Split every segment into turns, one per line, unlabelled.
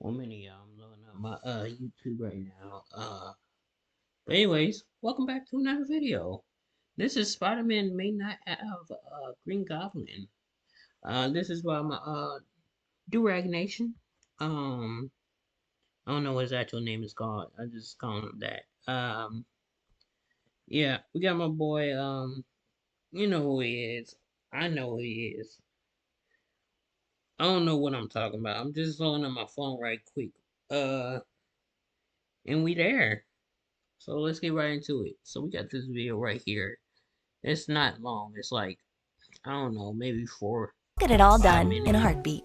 Well, many y'all, I'm loading up my YouTube right now. But anyways, welcome back to another video. This is Spider-Man may not have Green Goblin. This is by my Durag Nation. Um, I don't know what his actual name is called. I just call him that. Yeah, we got my boy. You know who he is. I know who he is. I don't know what I'm talking about. I'm just loading up my phone right quick. Uh, and we there. So let's get right into it. So we got this video right here. It's not long. It's like, I don't know, maybe four,
Get it all
five
done in a
minutes.
heartbeat.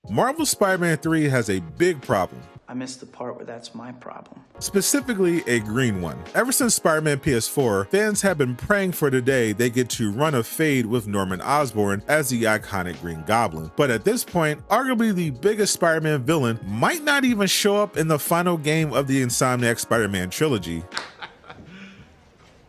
Marvel's Spider-Man 3 has a big problem.
I missed the part where that's my problem.
Specifically, a green one. Ever since Spider-Man PS4, fans have been praying for the day they get to run a fade with Norman Osborn as the iconic Green Goblin. But at this point, arguably the biggest Spider-Man villain might not even show up in the final game of the Insomniac Spider-Man trilogy.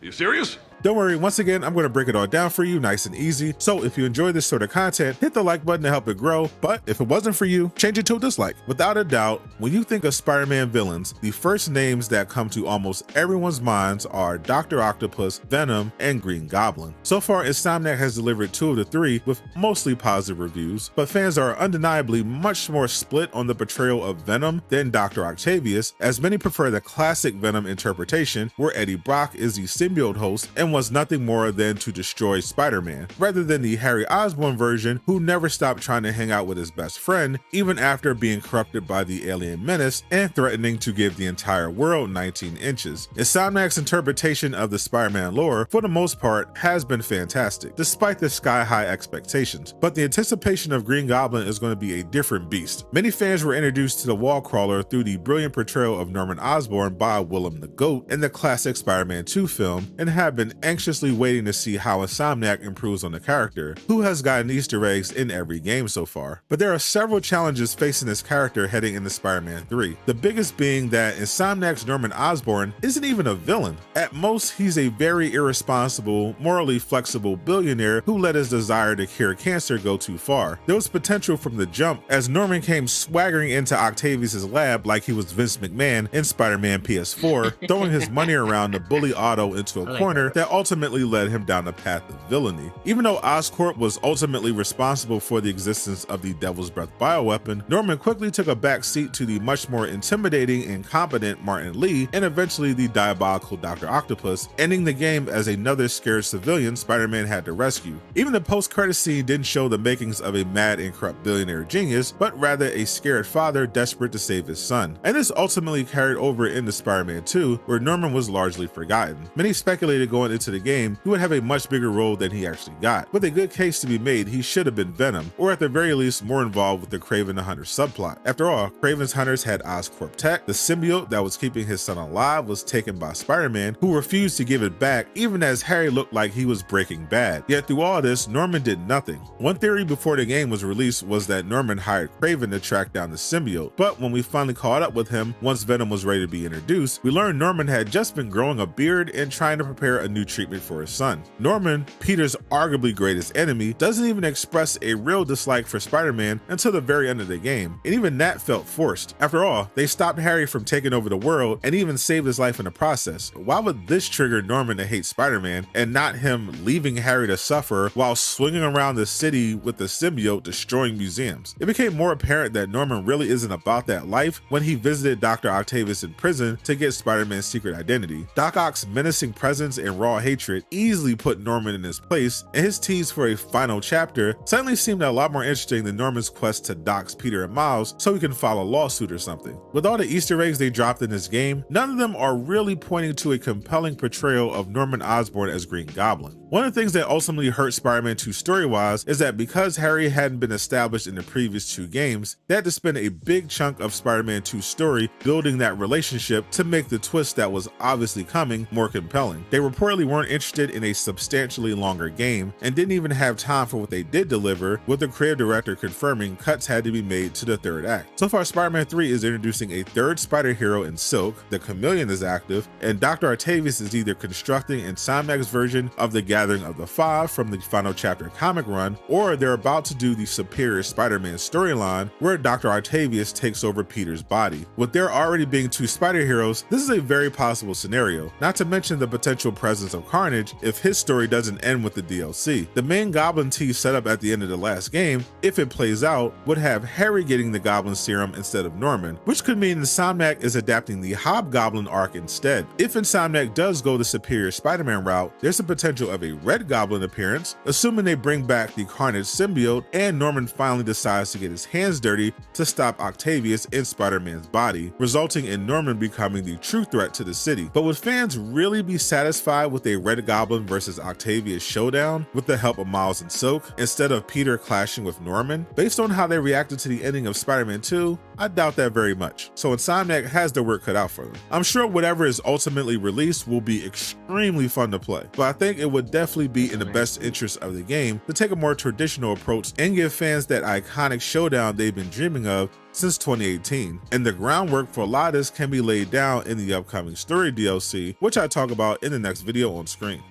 You serious?
Don't worry, once again, I'm going to break it all down for you nice and easy. So if you enjoy this sort of content, hit the like button to help it grow. But if it wasn't for you, change it to a dislike. Without a doubt, when you think of Spider-Man villains, the first names that come to almost everyone's minds are Dr. Octopus, Venom, and Green Goblin. So far, Insomniac has delivered 2 of the 3 with mostly positive reviews, but fans are undeniably much more split on the portrayal of Venom than Dr. Octavius, as many prefer the classic Venom interpretation where Eddie Brock is the symbiote host and was nothing more than to destroy Spider-Man, rather than the Harry Osborn version who never stopped trying to hang out with his best friend, even after being corrupted by the alien menace and threatening to give the entire world 19 inches. Insomniac's interpretation of the Spider-Man lore, for the most part, has been fantastic, despite the sky-high expectations, but the anticipation of Green Goblin is going to be a different beast. Many fans were introduced to the wall crawler through the brilliant portrayal of Norman Osborn by Willem the Goat in the classic Spider-Man 2 film, and have been anxiously waiting to see how Insomniac improves on the character, who has gotten Easter eggs in every game so far. But there are several challenges facing this character heading into Spider-Man 3. The biggest being that Insomniac's Norman Osborn isn't even a villain. At most, he's a very irresponsible, morally flexible billionaire who let his desire to cure cancer go too far. There was potential from the jump, as Norman came swaggering into Octavius' lab like he was Vince McMahon in Spider-Man PS4, throwing his money around to bully Otto into a corner that ultimately led him down the path of villainy. Even though Oscorp was ultimately responsible for the existence of the Devil's Breath bioweapon, Norman quickly took a back seat to the much more intimidating and competent Martin Lee, and eventually the diabolical Dr. Octopus, ending the game as another scared civilian Spider-Man had to rescue. Even the post-credit scene didn't show the makings of a mad and corrupt billionaire genius, but rather a scared father desperate to save his son. And this ultimately carried over into Spider-Man 2, where Norman was largely forgotten. Many speculated going into the game he would have a much bigger role than he actually got. With a good case to be made, he should have been Venom, or at the very least more involved with the Kraven the Hunter subplot. After all, Kraven's hunters had Oscorp tech. The symbiote that was keeping his son alive was taken by Spider-Man, who refused to give it back even as Harry looked like he was breaking bad. Yet through all this, Norman did nothing. One theory before the game was released was that Norman hired Kraven to track down the symbiote, but when we finally caught up with him once Venom was ready to be introduced, we learned Norman had just been growing a beard and trying to prepare a new treatment for his son. Norman, Peter's arguably greatest enemy, doesn't even express a real dislike for Spider-Man until the very end of the game, and even that felt forced. After all, they stopped Harry from taking over the world and even saved his life in the process. Why would this trigger Norman to hate Spider-Man and not him leaving Harry to suffer while swinging around the city with the symbiote destroying museums? It became more apparent that Norman really isn't about that life when he visited Dr. Octavius in prison to get Spider-Man's secret identity. Doc Ock's menacing presence and raw hatred easily put Norman in his place, and his tease for a final chapter suddenly seemed a lot more interesting than Norman's quest to dox Peter and Miles so he can file a lawsuit or something. With all the Easter eggs they dropped in this game, none of them are really pointing to a compelling portrayal of Norman Osborn as Green Goblin. One of the things that ultimately hurt Spider-Man 2 story-wise is that because Harry hadn't been established in the previous 2 games, they had to spend a big chunk of Spider-Man 2's story building that relationship to make the twist that was obviously coming more compelling. They reportedly weren't interested in a substantially longer game and didn't even have time for what they did deliver, with the creative director confirming cuts had to be made to the 3rd act. So far, Spider-Man 3 is introducing a 3rd spider hero in Silk, the Chameleon is active, and Dr. Octavius is either constructing Insomniac's version of the Gathering of the Five from the Final Chapter comic run, or they're about to do the Superior Spider-Man storyline where Dr. Octavius takes over Peter's body. With there already being two spider heroes, this is a very possible scenario, not to mention the potential presence of Carnage if his story doesn't end with the DLC. The main Goblin tease set up at the end of the last game, if it plays out, would have Harry getting the Goblin Serum instead of Norman, which could mean Insomniac is adapting the Hobgoblin arc instead. If Insomniac does go the Superior Spider-Man route, there's a potential of a Red Goblin appearance, assuming they bring back the Carnage symbiote and Norman finally decides to get his hands dirty to stop Octavius in Spider-Man's body, resulting in Norman becoming the true threat to the city. But would fans really be satisfied with a Red Goblin versus Octavius showdown with the help of Miles and Silk instead of Peter clashing with Norman? Based on how they reacted to the ending of Spider-Man 2, I doubt that very much. So Insomniac has their work cut out for them. I'm sure whatever is ultimately released will be extremely fun to play, but I think it would definitely be in the best interest of the game to take a more traditional approach and give fans that iconic showdown they've been dreaming of since 2018. And the groundwork for a lot of this can be laid down in the upcoming story DLC, which I talk about in the next video on screen.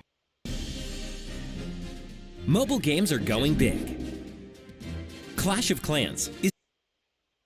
Mobile games are going big. Clash of Clans is